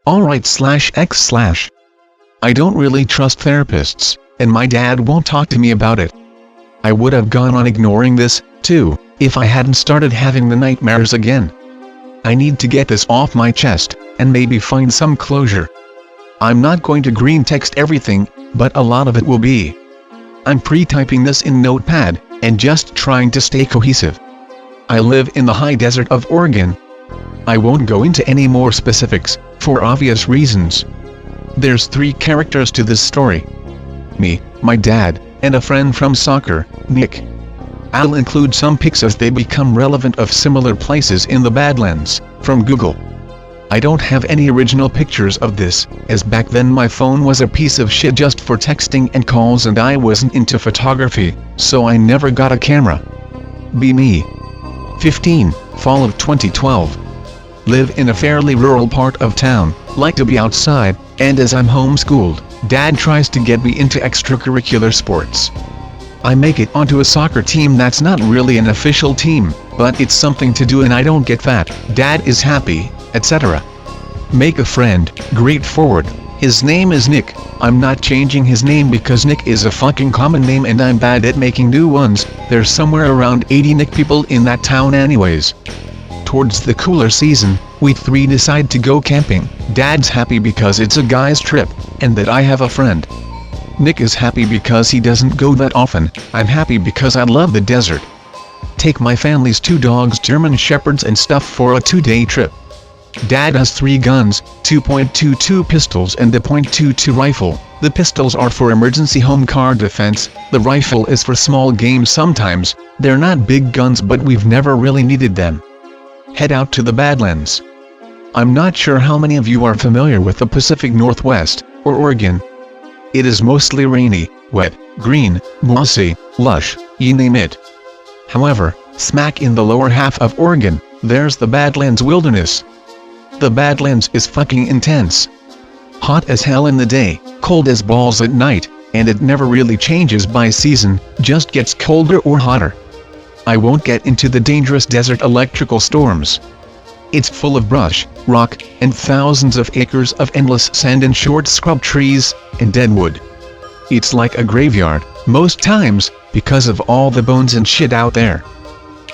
Alright/X/. I don't really trust therapists, and my dad won't talk to me about it. I would have gone on ignoring this, too, if I hadn't started having the nightmares again. I need to get this off my chest, and maybe find some closure. I'm not going to green text everything, but a lot of it will be. I'm pre-typing this in Notepad, and just trying to stay cohesive. I live in the high desert of Oregon. I won't go into any more specifics, for obvious reasons. There's 3 characters to this story. Me, my dad, and a friend from soccer, Nick. I'll include some pics as they become relevant of similar places in the Badlands, from Google. I don't have any original pictures of this, as back then my phone was a piece of shit just for texting and calls and I wasn't into photography, so I never got a camera. Be me. 15, fall of 2012. Live in a fairly rural part of town, like to be outside, and as I'm homeschooled, Dad tries to get me into extracurricular sports. I make it onto a soccer team that's not really an official team, but it's something to do and I don't get fat, Dad is happy, etc. Make a friend, great forward, his name is Nick. I'm not changing his name because Nick is a fucking common name and I'm bad at making new ones. There's somewhere around 80 Nick people in that town anyways. Towards the cooler season, we 3 decide to go camping. Dad's happy because it's a guy's trip, and that I have a friend. Nick is happy because he doesn't go that often. I'm happy because I love the desert. Take my family's 2 dogs, German Shepherds and stuff for a 2-day trip. Dad has 3 guns, 2.22 pistols and a .22 rifle. The pistols are for emergency home car defense, the rifle is for small game sometimes. They're not big guns but we've never really needed them. Head out to the Badlands. I'm not sure how many of you are familiar with the Pacific Northwest, or Oregon. It is mostly rainy, wet, green, mossy, lush, you name it. However, smack in the lower half of Oregon, there's the Badlands Wilderness. The Badlands is fucking intense. Hot as hell in the day, cold as balls at night, and it never really changes by season, just gets colder or hotter. I won't get into the dangerous desert electrical storms. It's full of brush, rock, and thousands of acres of endless sand and short scrub trees, and dead wood. It's like a graveyard, most times, because of all the bones and shit out there.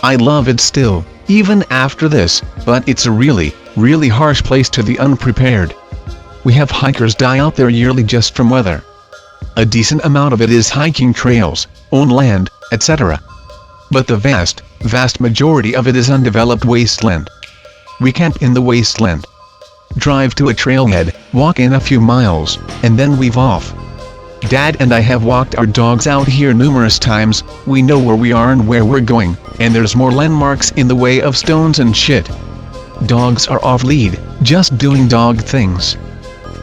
I love it still, even after this, but it's a really, really harsh place to the unprepared. We have hikers die out there yearly just from weather. A decent amount of it is hiking trails, own land, etc. But the vast majority of it is undeveloped wasteland. We camp in the wasteland. Drive to a trailhead, walk in a few miles, and then weave off. Dad and I have walked our dogs out here numerous times. We know where we are and where we're going, and there's more landmarks in the way of stones and shit. Dogs are off lead, just doing dog things.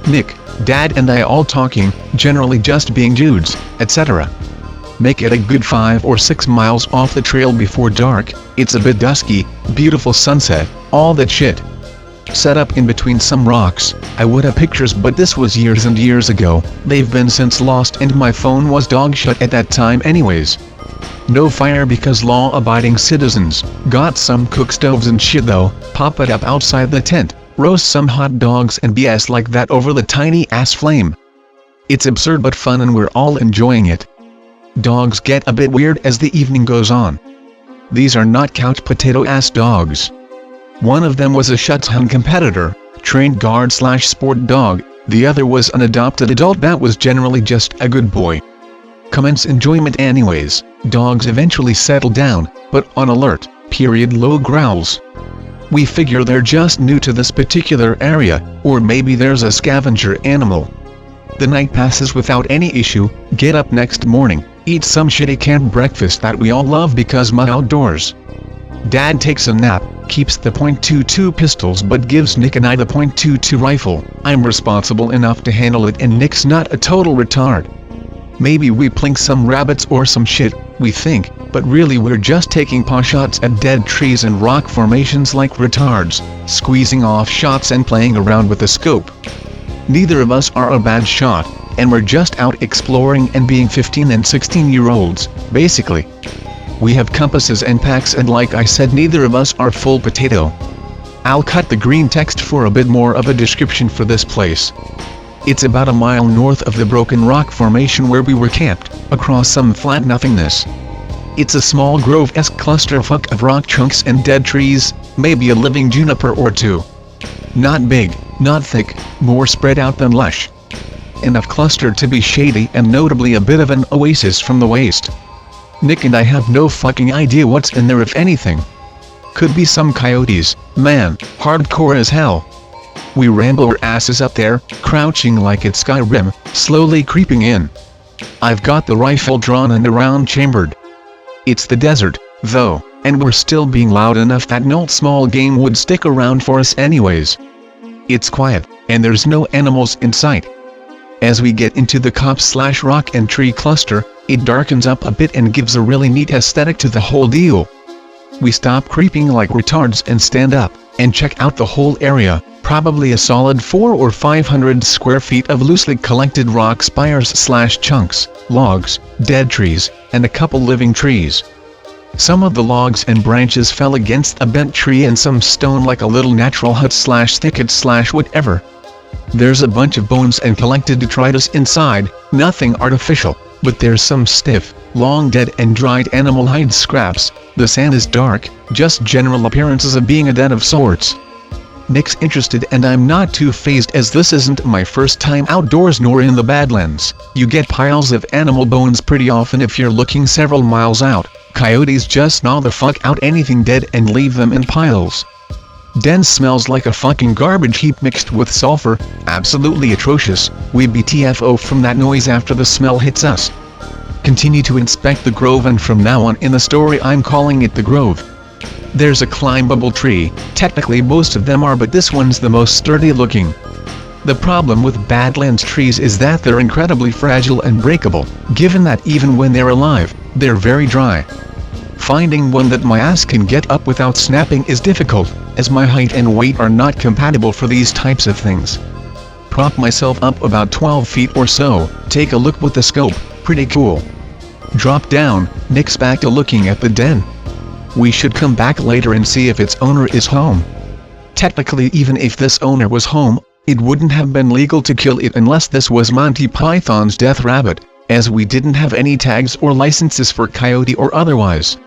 Nick, Dad and I all talking, generally just being dudes, etc. Make it a good 5 or 6 miles off the trail before dark. It's a bit dusky, beautiful sunset, all that shit. Set up in between some rocks. I would have pictures but this was years and years ago. They've been since lost and my phone was dog shit at that time anyways. No fire because law-abiding citizens. Got some cook stoves and shit though. Pop it up outside the tent. Roast some hot dogs and BS like that over the tiny ass flame. It's absurd but fun and we're all enjoying it. Dogs get a bit weird as the evening goes on. These are not couch potato ass dogs. One of them was a Schutzhund competitor, trained guard/sport dog, the other was an adopted adult that was generally just a good boy. Commence enjoyment anyways. Dogs eventually settle down, but on alert, low growls. We figure they're just new to this particular area, or maybe there's a scavenger animal. The night passes without any issue. Get up next morning, eat some shitty camp breakfast that we all love because my outdoors. Dad takes a nap, keeps the .22 pistols but gives Nick and I the .22 rifle. I'm responsible enough to handle it and Nick's not a total retard. Maybe we plink some rabbits or some shit, we think, but really we're just taking paw shots at dead trees and rock formations like retards, squeezing off shots and playing around with the scope. Neither of us are a bad shot, and we're just out exploring and being 15 and 16-year-olds, basically. We have compasses and packs and like I said neither of us are full potato. I'll cut the green text for a bit more of a description for this place. It's about a mile north of the broken rock formation where we were camped, across some flat nothingness. It's a small grove-esque clusterfuck of rock chunks and dead trees, maybe a living juniper or two. Not big, not thick, more spread out than lush. Enough clustered to be shady and notably a bit of an oasis from the waste. Nick and I have no fucking idea what's in there if anything. Could be some coyotes, man, hardcore as hell. We ramble our asses up there, crouching like it's Skyrim, slowly creeping in. I've got the rifle drawn and the round chambered. It's the desert, though, and we're still being loud enough that no small game would stick around for us anyways. It's quiet, and there's no animals in sight. As we get into the copse/rock and tree cluster, it darkens up a bit and gives a really neat aesthetic to the whole deal. We stop creeping like retards and stand up, and check out the whole area, probably a solid 400 or 500 square feet of loosely collected rock spires/chunks, logs, dead trees, and a couple living trees. Some of the logs and branches fell against a bent tree and some stone like a little natural hut/thicket/whatever. There's a bunch of bones and collected detritus inside, nothing artificial, but there's some stiff, long dead and dried animal hide scraps. The sand is dark, just general appearances of being a den of sorts. Nick's interested and I'm not too fazed as this isn't my first time outdoors nor in the Badlands. You get piles of animal bones pretty often if you're looking several miles out. Coyotes just gnaw the fuck out anything dead and leave them in piles. Den smells like a fucking garbage heap mixed with sulfur, absolutely atrocious. We BTFO from that noise after the smell hits us. Continue to inspect the grove and from now on in the story I'm calling it the grove. There's a climbable tree, technically most of them are but this one's the most sturdy looking. The problem with Badlands trees is that they're incredibly fragile and breakable, given that even when they're alive, they're very dry. Finding one that my ass can get up without snapping is difficult, as my height and weight are not compatible for these types of things. Prop myself up about 12 feet or so, take a look with the scope, pretty cool. Drop down, Nick's back to looking at the den. We should come back later and see if its owner is home. Technically even if this owner was home, it wouldn't have been legal to kill it unless this was Monty Python's Death Rabbit, as we didn't have any tags or licenses for coyote or otherwise.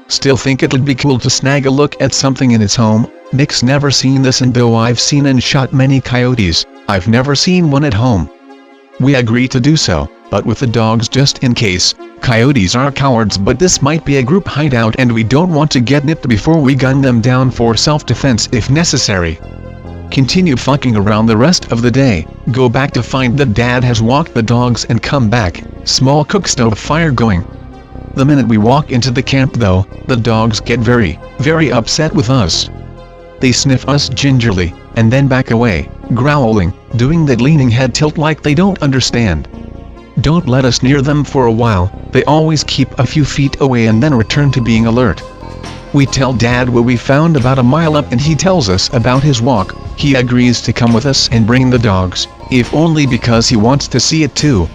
Still think it'd be cool to snag a look at something in its home. Nick's never seen this and though I've seen and shot many coyotes, I've never seen one at home. We agree to do so, but with the dogs just in case. Coyotes are cowards but this might be a group hideout and we don't want to get nipped before we gun them down for self-defense if necessary. Continue fucking around the rest of the day, go back to find that Dad has walked the dogs and come back, small cook stove fire going. The minute we walk into the camp though, the dogs get very, very upset with us. They sniff us gingerly, and then back away, growling, doing that leaning head tilt like they don't understand. Don't let us near them for a while, they always keep a few feet away and then return to being alert. We tell Dad what we found about a mile up and he tells us about his walk. He agrees to come with us and bring the dogs, if only because he wants to see it too.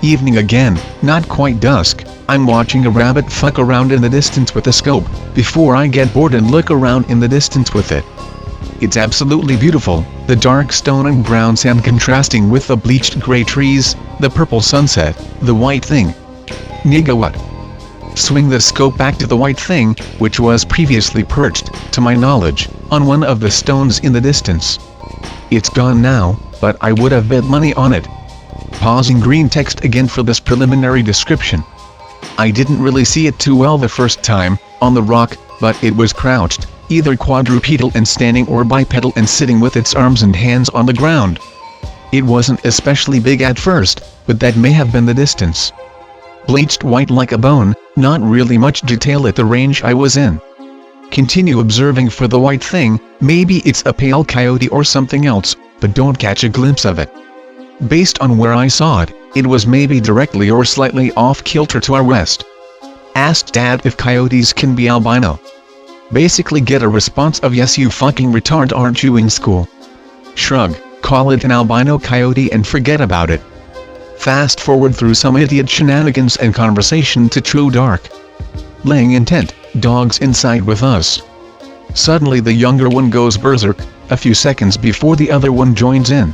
Evening again, not quite dusk, I'm watching a rabbit fuck around in the distance with a scope, before I get bored and look around in the distance with it. It's absolutely beautiful, the dark stone and brown sand contrasting with the bleached gray trees, the purple sunset, the white thing. Nigga what? Swing the scope back to the white thing, which was previously perched, to my knowledge, on one of the stones in the distance. It's gone now, but I would have bet money on it. Pausing green text again for this preliminary description. I didn't really see it too well the first time, on the rock, but it was crouched, either quadrupedal and standing or bipedal and sitting with its arms and hands on the ground. It wasn't especially big at first, but that may have been the distance. Bleached white like a bone, not really much detail at the range I was in. Continue observing for the white thing, maybe it's a pale coyote or something else, but don't catch a glimpse of it. Based on where I saw it, it was maybe directly or slightly off-kilter to our west. Asked Dad if coyotes can be albino. Basically get a response of yes you fucking retard aren't you in school. Shrug, call it an albino coyote and forget about it. Fast forward through some idiot shenanigans and conversation to true dark. Laying in tent, dogs inside with us. Suddenly the younger one goes berserk, a few seconds before the other one joins in,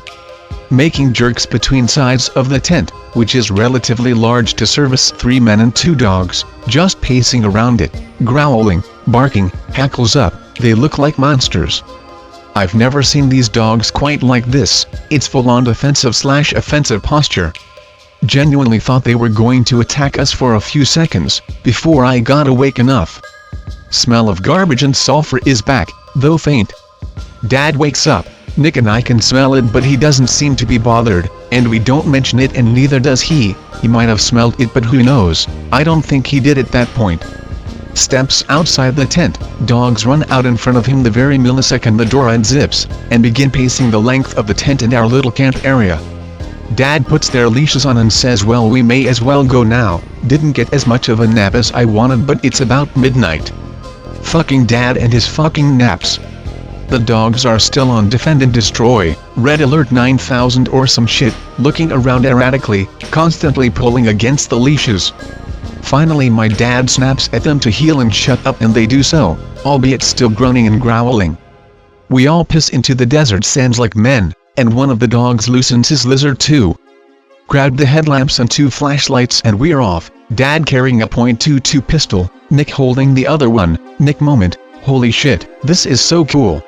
making jerks between sides of the tent, which is relatively large to service 3 men and 2 dogs, just pacing around it, growling, barking, hackles up. They look like monsters. I've never seen these dogs quite like this. It's full-on defensive/offensive posture. Genuinely thought they were going to attack us for a few seconds, before I got awake enough. Smell of garbage and sulfur is back, though faint. Dad wakes up. Nick and I can smell it, but he doesn't seem to be bothered, and we don't mention it, and neither does he. He might have smelled it, but who knows. I don't think he did at that point. Steps outside the tent, dogs run out in front of him the very millisecond the door unzips, and begin pacing the length of the tent and our little camp area. Dad puts their leashes on and says, well, we may as well go now. Didn't get as much of a nap as I wanted, but it's about midnight. Fucking Dad and his fucking naps. The dogs are still on defend and destroy, red alert 9000 or some shit, looking around erratically, constantly pulling against the leashes. Finally my dad snaps at them to heel and shut up, and they do so, albeit still groaning and growling. We all piss into the desert sands like men, and one of the dogs loosens his lizard too. Grabbed the headlamps and 2 flashlights and we're off, Dad carrying a .22 pistol, Nick holding the other one. Nick moment, holy shit, this is so cool.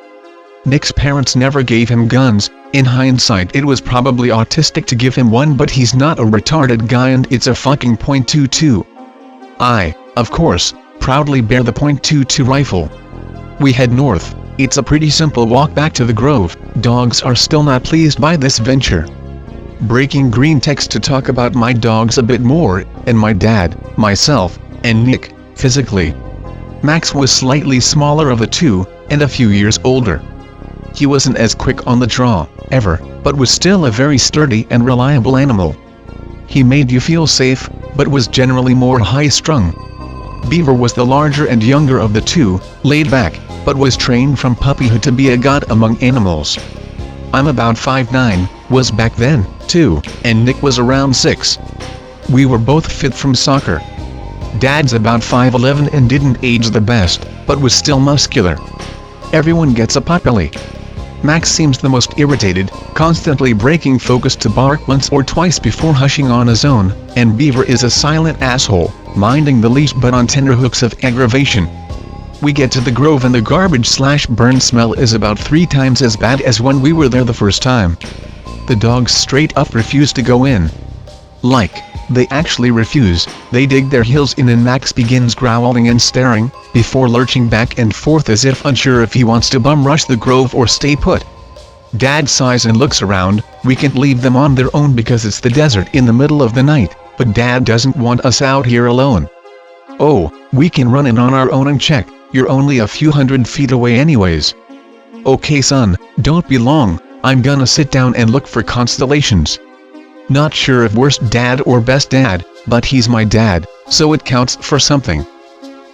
Nick's parents never gave him guns. In hindsight it was probably autistic to give him one, but he's not a retarded guy and it's a fucking .22. I, of course, proudly bear the .22 rifle. We head north. It's a pretty simple walk back to the grove. Dogs are still not pleased by this venture. Breaking green text to talk about my dogs a bit more, and my dad, myself, and Nick, physically. Max was slightly smaller of the two, and a few years older. He wasn't as quick on the draw, ever, but was still a very sturdy and reliable animal. He made you feel safe, but was generally more high-strung. Beaver was the larger and younger of the two, laid back, but was trained from puppyhood to be a god among animals. I'm about 5'9", was back then, too, and Nick was around 6. We were both fit from soccer. Dad's about 5'11" and didn't age the best, but was still muscular. Everyone gets a puppy. Max seems the most irritated, constantly breaking focus to bark once or twice before hushing on his own, and Beaver is a silent asshole, minding the leash but on tenterhooks of aggravation. We get to the grove and the garbage/burn smell is about 3 times as bad as when we were there the first time. The dogs straight up refuse to go in. Like, they actually refuse. They dig their heels in and Max begins growling and staring, before lurching back and forth as if unsure if he wants to bum rush the grove or stay put. Dad sighs and looks around. We can't leave them on their own because it's the desert in the middle of the night, but Dad doesn't want us out here alone. Oh, we can run in on our own and check. You're only a few hundred feet away anyways. Okay son, don't be long, I'm gonna sit down and look for constellations. Not sure if worst dad or best dad, but he's my dad, so it counts for something.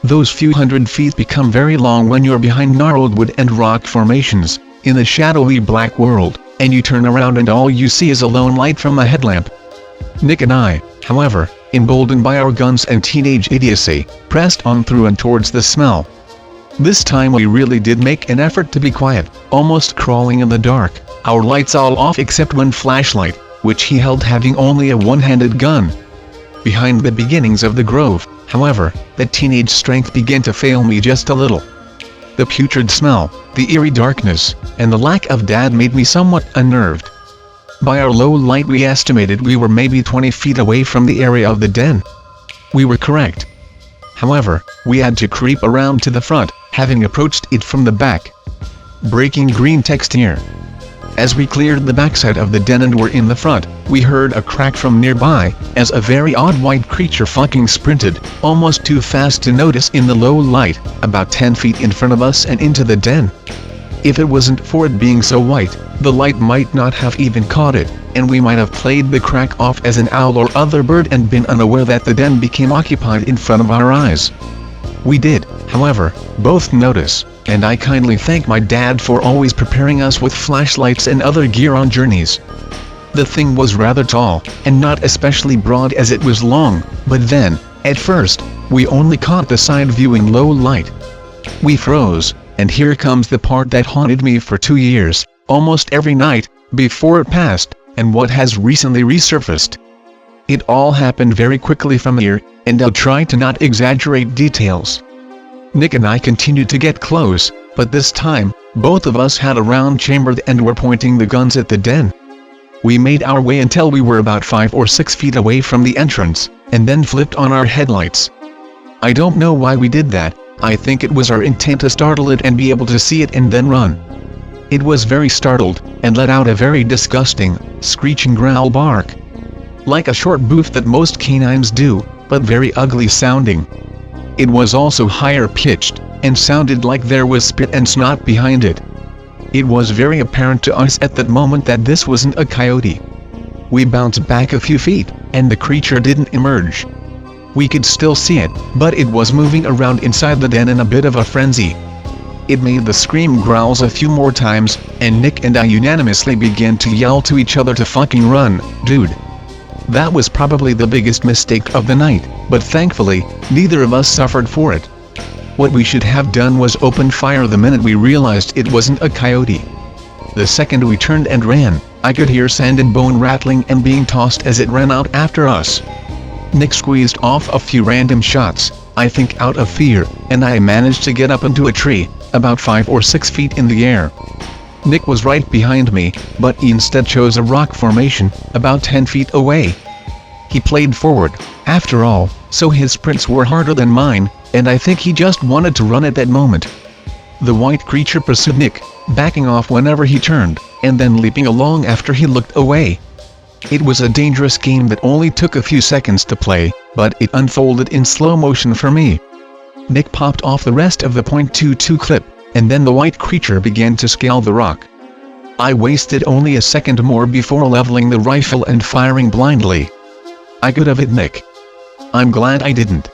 Those few hundred feet become very long when you're behind gnarled wood and rock formations, in the shadowy black world, and you turn around and all you see is a lone light from a headlamp. Nick and I, however, emboldened by our guns and teenage idiocy, pressed on through and towards the smell. This time we really did make an effort to be quiet, almost crawling in the dark, our lights all off except one flashlight, which he held having only a one-handed gun. Behind the beginnings of the grove, however, that teenage strength began to fail me just a little. The putrid smell, the eerie darkness, and the lack of Dad made me somewhat unnerved. By our low light we estimated we were maybe 20 feet away from the area of the den. We were correct. However, we had to creep around to the front, having approached it from the back. Breaking green text here. As we cleared the backside of the den and were in the front, we heard a crack from nearby, as a very odd white creature fucking sprinted, almost too fast to notice in the low light, about 10 feet in front of us and into the den. If it wasn't for it being so white, the light might not have even caught it, and we might have played the crack off as an owl or other bird and been unaware that the den became occupied in front of our eyes. We did, however, both notice, and I kindly thank my dad for always preparing us with flashlights and other gear on journeys. The thing was rather tall, and not especially broad as it was long, but then, at first, we only caught the side view in low light. We froze, and here comes the part that haunted me for 2 years, almost every night, before it passed, and what has recently resurfaced. It all happened very quickly from here, and I'll try to not exaggerate details. Nick and I continued to get close, but this time, both of us had a round chamber and were pointing the guns at the den. We made our way until we were about 5 or 6 feet away from the entrance, and then flipped on our headlights. I don't know why we did that. I think it was our intent to startle it and be able to see it and then run. It was very startled, and let out a very disgusting, screeching growl bark. Like a short boof that most canines do, but very ugly sounding. It was also higher pitched, and sounded like there was spit and snot behind it. It was very apparent to us at that moment that this wasn't a coyote. We bounced back a few feet, and the creature didn't emerge. We could still see it, but it was moving around inside the den in a bit of a frenzy. It made the scream growls a few more times, and Nick and I unanimously began to yell to each other to fucking run, dude. That was probably the biggest mistake of the night, but thankfully, neither of us suffered for it. What we should have done was open fire the minute we realized it wasn't a coyote. The second we turned and ran, I could hear sand and bone rattling and being tossed as it ran out after us. Nick squeezed off a few random shots, I think out of fear, and I managed to get up into a tree, about 5 or 6 feet in the air. Nick was right behind me, but he instead chose a rock formation, about 10 feet away. He played forward, after all, so his sprints were harder than mine, and I think he just wanted to run at that moment. The white creature pursued Nick, backing off whenever he turned, and then leaping along after he looked away. It was a dangerous game that only took a few seconds to play, but it unfolded in slow motion for me. Nick popped off the rest of the .22 clip, and then the white creature began to scale the rock. I wasted only a second more before leveling the rifle and firing blindly. I could have hit Nick. I'm glad I didn't.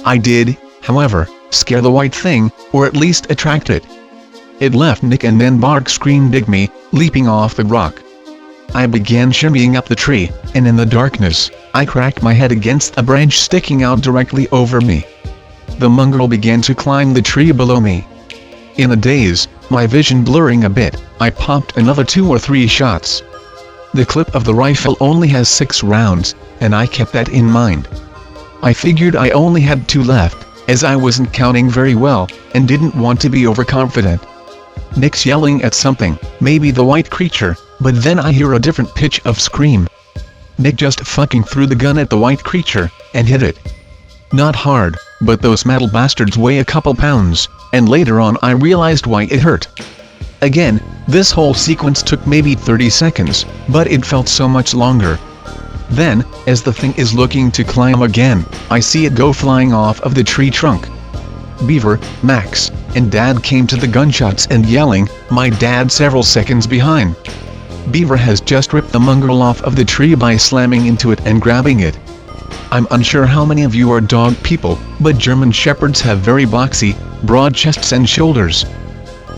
I did, however, scare the white thing, or at least attract it. It left Nick and then bark screamed at me, leaping off the rock. I began shimmying up the tree, and in the darkness, I cracked my head against a branch sticking out directly over me. The mongrel began to climb the tree below me. In a daze, my vision blurring a bit, I popped another 2 or 3 shots. The clip of the rifle only has 6 rounds, and I kept that in mind. I figured I only had 2 left, as I wasn't counting very well, and didn't want to be overconfident. Nick's yelling at something, maybe the white creature, but then I hear a different pitch of scream. Nick just fucking threw the gun at the white creature, and hit it. Not hard, but those metal bastards weigh a couple pounds, and later on I realized why it hurt. Again, this whole sequence took maybe 30 seconds, but it felt so much longer. Then, as the thing is looking to climb again, I see it go flying off of the tree trunk. Beaver, Max, and Dad came to the gunshots and yelling, my dad several seconds behind. Beaver has just ripped the mongrel off of the tree by slamming into it and grabbing it. I'm unsure how many of you are dog people, but German Shepherds have very boxy, broad chests and shoulders.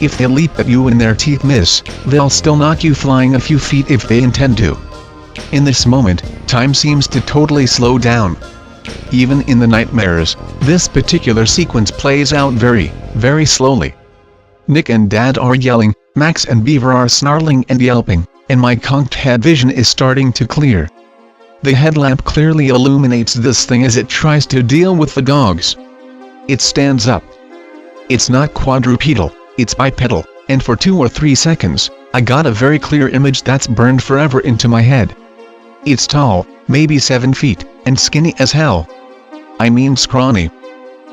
If they leap at you and their teeth miss, they'll still knock you flying a few feet if they intend to. In this moment, time seems to totally slow down. Even in the nightmares, this particular sequence plays out very, very slowly. Nick and Dad are yelling, Max and Beaver are snarling and yelping, and my conked head vision is starting to clear. The headlamp clearly illuminates this thing as it tries to deal with the dogs. It stands up. It's not quadrupedal, it's bipedal, and for 2 or 3 seconds, I got a very clear image that's burned forever into my head. It's tall, maybe 7 feet, and skinny as hell. I mean scrawny.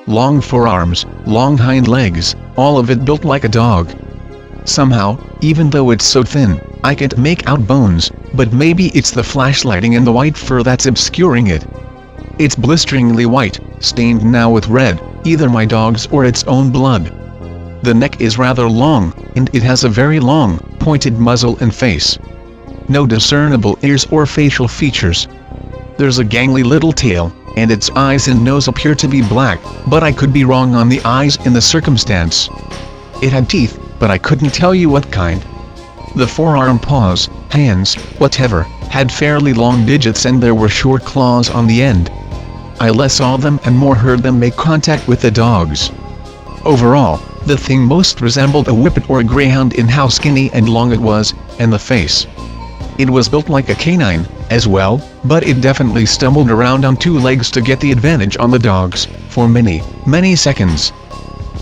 Long forearms, long hind legs, all of it built like a dog. Somehow, even though it's so thin, I can't make out bones, but maybe it's the flashlighting and the white fur that's obscuring it. It's blisteringly white, stained now with red, either my dog's or its own blood. The neck is rather long, and it has a very long, pointed muzzle and face. No discernible ears or facial features. There's a gangly little tail, and its eyes and nose appear to be black, but I could be wrong on the eyes in the circumstance. It had teeth, but I couldn't tell you what kind. The forearm paws, hands, whatever, had fairly long digits and there were short claws on the end. I less saw them and more heard them make contact with the dogs. Overall, The thing most resembled a whippet or a greyhound in how skinny and long it was, and the face. It was built like a canine, as well, but it definitely stumbled around on two legs to get the advantage on the dogs, for many, many seconds.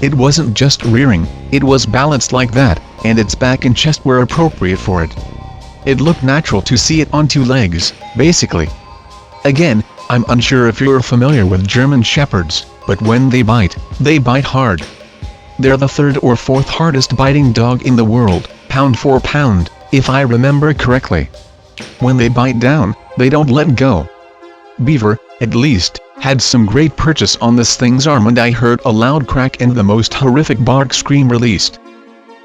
It wasn't just rearing, it was balanced like that, and its back and chest were appropriate for it. It looked natural to see it on two legs, basically. Again, I'm unsure if you're familiar with German Shepherds, but when they bite hard. They're the third or fourth hardest biting dog in the world, pound for pound, if I remember correctly. When they bite down, they don't let go. Beaver, at least, had some great purchase on this thing's arm, and I heard a loud crack and the most horrific bark scream released.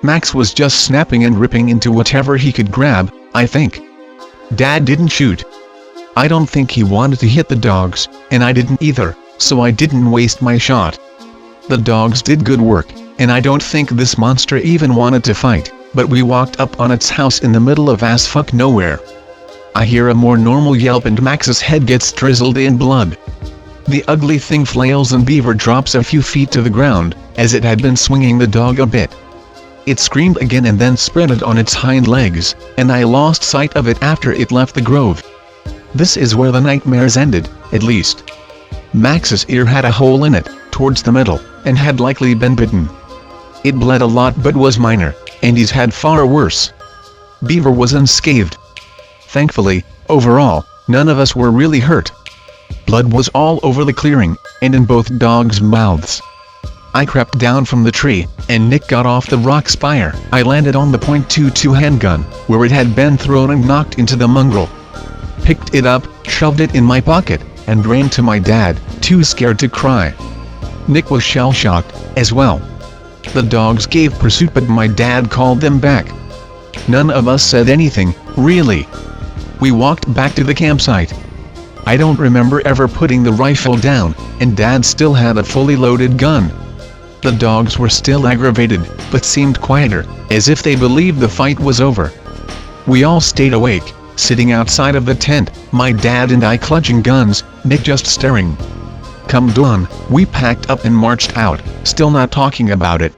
Max was just snapping and ripping into whatever he could grab, I think. Dad didn't shoot. I don't think he wanted to hit the dogs, and I didn't either, so I didn't waste my shot. The dogs did good work, and I don't think this monster even wanted to fight, but we walked up on its house in the middle of ass-fuck nowhere. I hear a more normal yelp and Max's head gets drizzled in blood. The ugly thing flails and Beaver drops a few feet to the ground, as it had been swinging the dog a bit. It screamed again and then spreaded on its hind legs, and I lost sight of it after it left the grove. This is where the nightmares ended, at least. Max's ear had a hole in it, towards the middle, and had likely been bitten. It bled a lot but was minor, and he's had far worse. Beaver was unscathed. Thankfully, overall, none of us were really hurt. Blood was all over the clearing, and in both dogs' mouths. I crept down from the tree, and Nick got off the rock spire. I landed on the .22 handgun, where it had been thrown and knocked into the mongrel. Picked it up, shoved it in my pocket, and ran to my dad, too scared to cry. Nick was shell-shocked, as well. The dogs gave pursuit but my dad called them back. None of us said anything, really. We walked back to the campsite. I don't remember ever putting the rifle down, and Dad still had a fully loaded gun. The dogs were still aggravated, but seemed quieter, as if they believed the fight was over. We all stayed awake, sitting outside of the tent, my dad and I clutching guns, Nick just staring. Come dawn, we packed up and marched out, still not talking about it.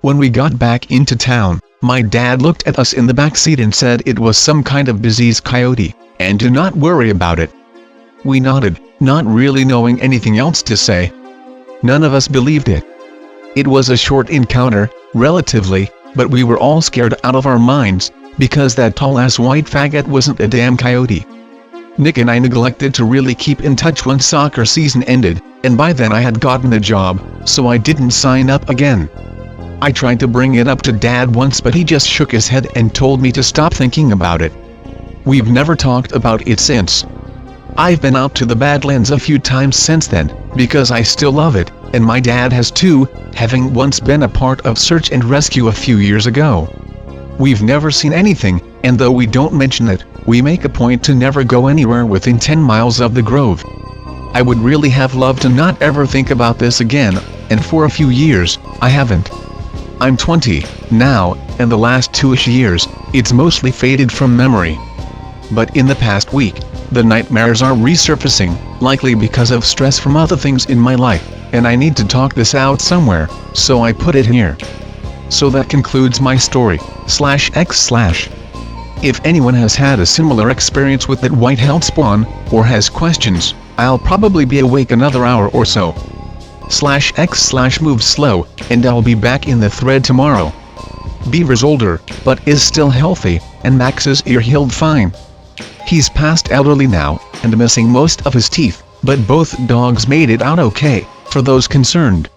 When we got back into town, my dad looked at us in the back seat and said it was some kind of diseased coyote, and to not worry about it. We nodded, not really knowing anything else to say. None of us believed it. It was a short encounter, relatively, but we were all scared out of our minds, because that tall-ass white faggot wasn't a damn coyote. Nick and I neglected to really keep in touch when soccer season ended, and by then I had gotten a job, so I didn't sign up again. I tried to bring it up to Dad once but he just shook his head and told me to stop thinking about it. We've never talked about it since. I've been out to the Badlands a few times since then, because I still love it, and my dad has too, having once been a part of search and rescue a few years ago. We've never seen anything, and though we don't mention it, we make a point to never go anywhere within 10 miles of the grove. I would really have loved to not ever think about this again, and for a few years, I haven't. I'm 20 now, and the last 2-ish years, it's mostly faded from memory. But in the past week, the nightmares are resurfacing, likely because of stress from other things in my life, and I need to talk this out somewhere, so I put it here. So that concludes my story, /x/. If anyone has had a similar experience with that white held spawn, or has questions, I'll probably be awake another hour or so. /x/ moves slow, and I'll be back in the thread tomorrow. Beaver's older, but is still healthy, and Max's ear healed fine. He's past elderly now, and missing most of his teeth, but both dogs made it out okay, for those concerned.